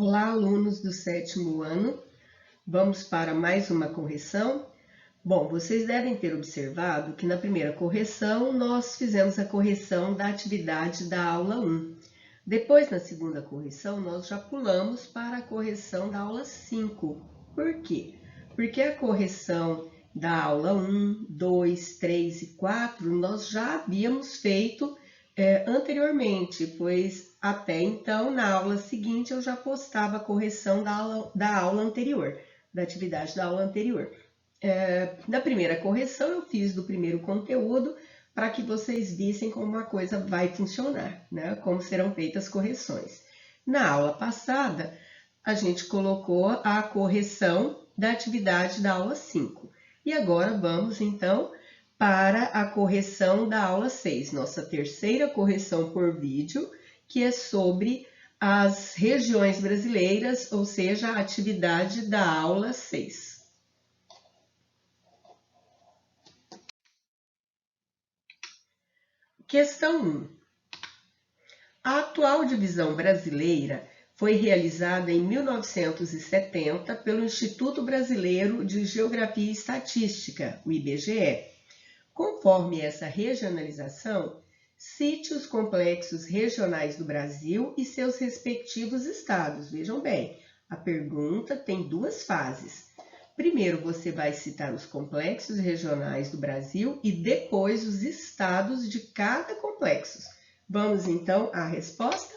Olá, alunos do 7º ano. Vamos para mais uma correção. Bom, vocês devem ter observado que na primeira correção nós fizemos a correção da atividade da aula 1. Depois, na segunda correção, nós já pulamos para a correção da aula 5. Por quê? Porque a correção da aula 1, 2, 3 e 4 nós já havíamos feito anteriormente, pois até então, na aula seguinte, eu já postava a correção da aula anterior, da atividade da aula anterior. Na primeira correção, eu fiz do primeiro conteúdo para que vocês vissem como a coisa vai funcionar, né? Como serão feitas as correções. Na aula passada, a gente colocou a correção da atividade da aula 5. E agora vamos, então, para a correção da aula 6, nossa terceira correção por vídeo, que é sobre as regiões brasileiras, ou seja, a atividade da aula 6. Questão 1. A atual divisão brasileira foi realizada em 1970 pelo Instituto Brasileiro de Geografia e Estatística, o IBGE. Conforme essa regionalização, cite os complexos regionais do Brasil e seus respectivos estados. Vejam bem, a pergunta tem duas fases. Primeiro, você vai citar os complexos regionais do Brasil e depois os estados de cada complexo. Vamos, então, à resposta?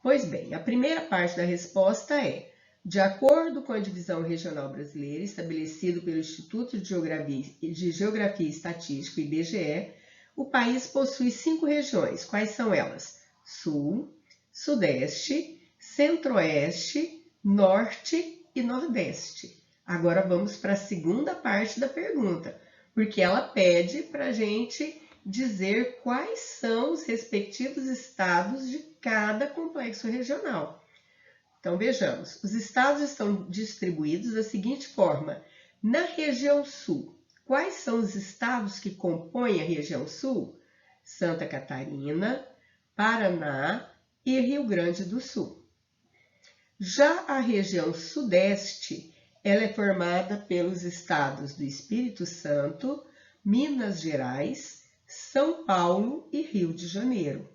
Pois bem, a primeira parte da resposta é: de acordo com a divisão regional brasileira estabelecido pelo Instituto de Geografia e Estatística, IBGE, o país possui 5 regiões. Quais são elas? Sul, Sudeste, Centro-Oeste, Norte e Nordeste. Agora vamos para a segunda parte da pergunta, porque ela pede para a gente dizer quais são os respectivos estados de cada complexo regional. Então, vejamos, os estados estão distribuídos da seguinte forma: na região sul, quais são os estados que compõem a região sul? Santa Catarina, Paraná e Rio Grande do Sul. Já a região sudeste, ela é formada pelos estados do Espírito Santo, Minas Gerais, São Paulo e Rio de Janeiro.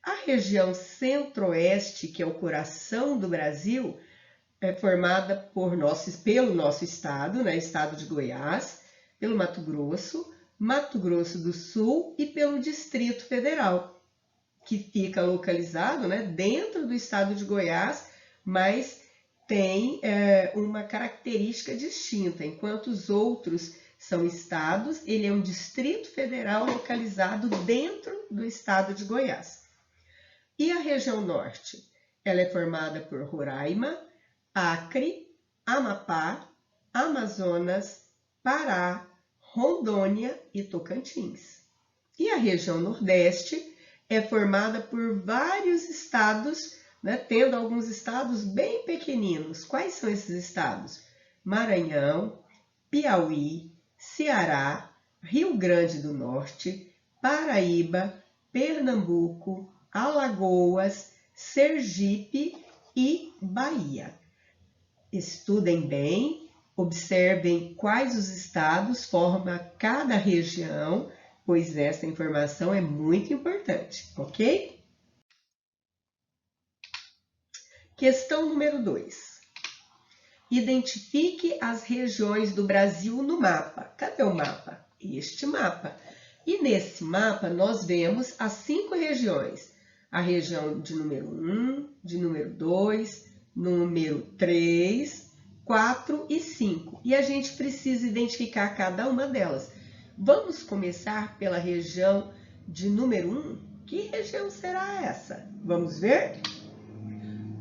A região centro-oeste, que é o coração do Brasil, é formada pelo nosso estado, né? Estado de Goiás, pelo Mato Grosso do Sul e pelo Distrito Federal, que fica localizado, né, dentro do estado de Goiás, mas tem uma característica distinta. Enquanto os outros são estados, ele é um Distrito Federal localizado dentro do estado de Goiás. E a região norte? Ela é formada por Roraima, Acre, Amapá, Amazonas, Pará, Rondônia e Tocantins. E a região nordeste é formada por vários estados, né, tendo alguns estados bem pequeninos. Quais são esses estados? Maranhão, Piauí, Ceará, Rio Grande do Norte, Paraíba, Pernambuco, Alagoas, Sergipe e Bahia. Estudem bem, observem quais os estados formam cada região, pois essa informação é muito importante, ok? Questão número 2. Identifique as regiões do Brasil no mapa. Cadê o mapa? Este mapa. E nesse mapa nós vemos as 5 regiões. A região de número 1, de número 2, número 3, 4 e 5. E a gente precisa identificar cada uma delas. Vamos começar pela região de número 1. Que região será essa? Vamos ver?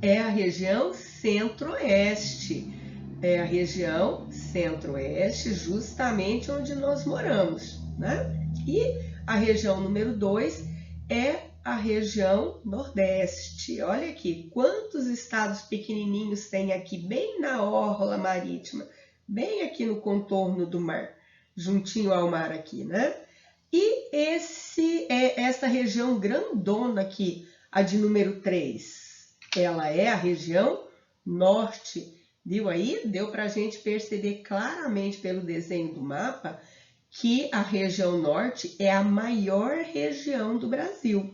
É a região centro-oeste. É a região centro-oeste, justamente onde nós moramos, né? E a região número 2 é a região nordeste. Olha aqui, quantos estados pequenininhos tem aqui, bem na orla marítima, bem aqui no contorno do mar, juntinho ao mar aqui, né? E essa região grandona aqui, a de número 3. ela é a região norte. Viu aí? Deu para a gente perceber claramente pelo desenho do mapa que a região norte é a maior região do Brasil.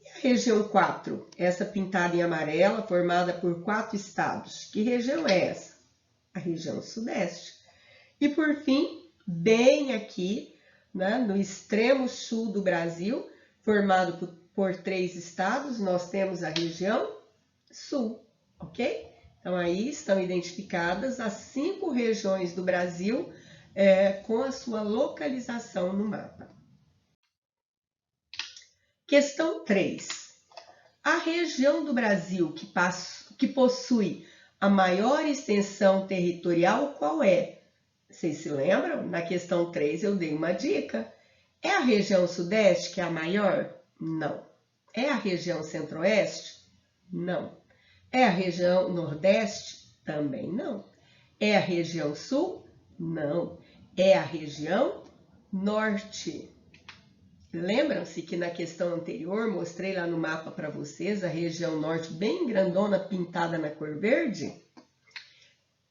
E a região 4, essa pintada em amarela, formada por 4 estados. Que região é essa? A região sudeste. E por fim, bem aqui, né, no extremo sul do Brasil, formado por 3 estados, nós temos a região sul, ok? Então, aí estão identificadas as 5 regiões do Brasil com a sua localização no mapa. Questão 3. A região do Brasil que possui a maior extensão territorial qual é? Vocês se lembram? Na questão 3 eu dei uma dica. É a região sudeste que é a maior? Não. É a região centro-oeste? Não. É a região nordeste? Também não. É a região sul? Não. É a região norte. Lembram-se que na questão anterior mostrei lá no mapa para vocês a região norte bem grandona pintada na cor verde?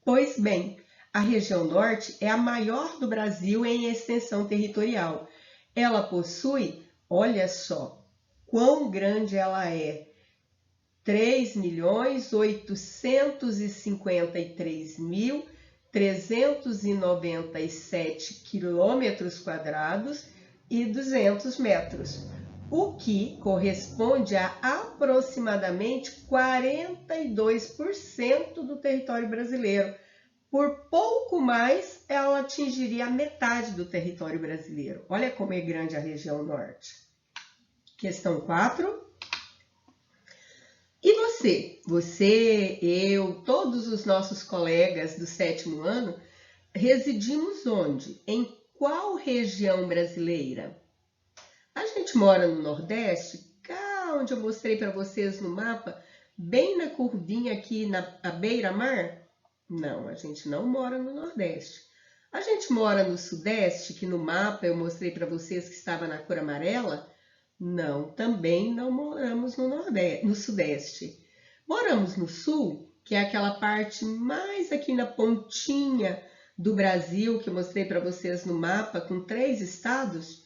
Pois bem, a região norte é a maior do Brasil em extensão territorial. Ela possui, olha só, quão grande ela é, 3.853.397 quilômetros quadrados e 200 metros, o que corresponde a aproximadamente 42% do território brasileiro. Por pouco mais, ela atingiria a metade do território brasileiro. Olha como é grande a região norte. Questão 4. E você, eu, todos os nossos colegas do 7º ano, residimos onde? Em qual região brasileira? A gente mora no Nordeste, cá onde eu mostrei para vocês no mapa, bem na curvinha aqui na beira-mar? Não, a gente não mora no Nordeste. A gente mora no Sudeste, que no mapa eu mostrei para vocês que estava na cor amarela? Não, também não moramos no Sudeste. Moramos no Sul, que é aquela parte mais aqui na pontinha do Brasil, que eu mostrei para vocês no mapa, com 3 estados?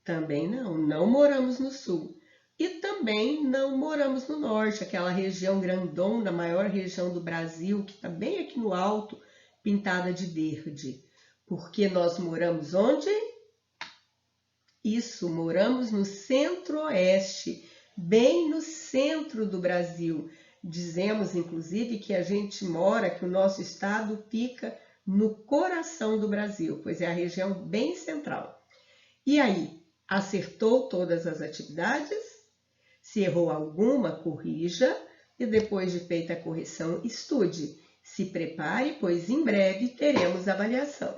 Também não, não moramos no Sul. E também não moramos no Norte, aquela região grandona, maior região do Brasil, que está bem aqui no alto, pintada de verde. Porque nós moramos onde? Isso, moramos no Centro-Oeste, bem no centro do Brasil. Dizemos, inclusive, que a gente mora, que o nosso estado fica no coração do Brasil, pois é a região bem central. E aí, acertou todas as atividades? Se errou alguma, corrija e depois de feita a correção, estude. Se prepare, pois em breve teremos avaliação.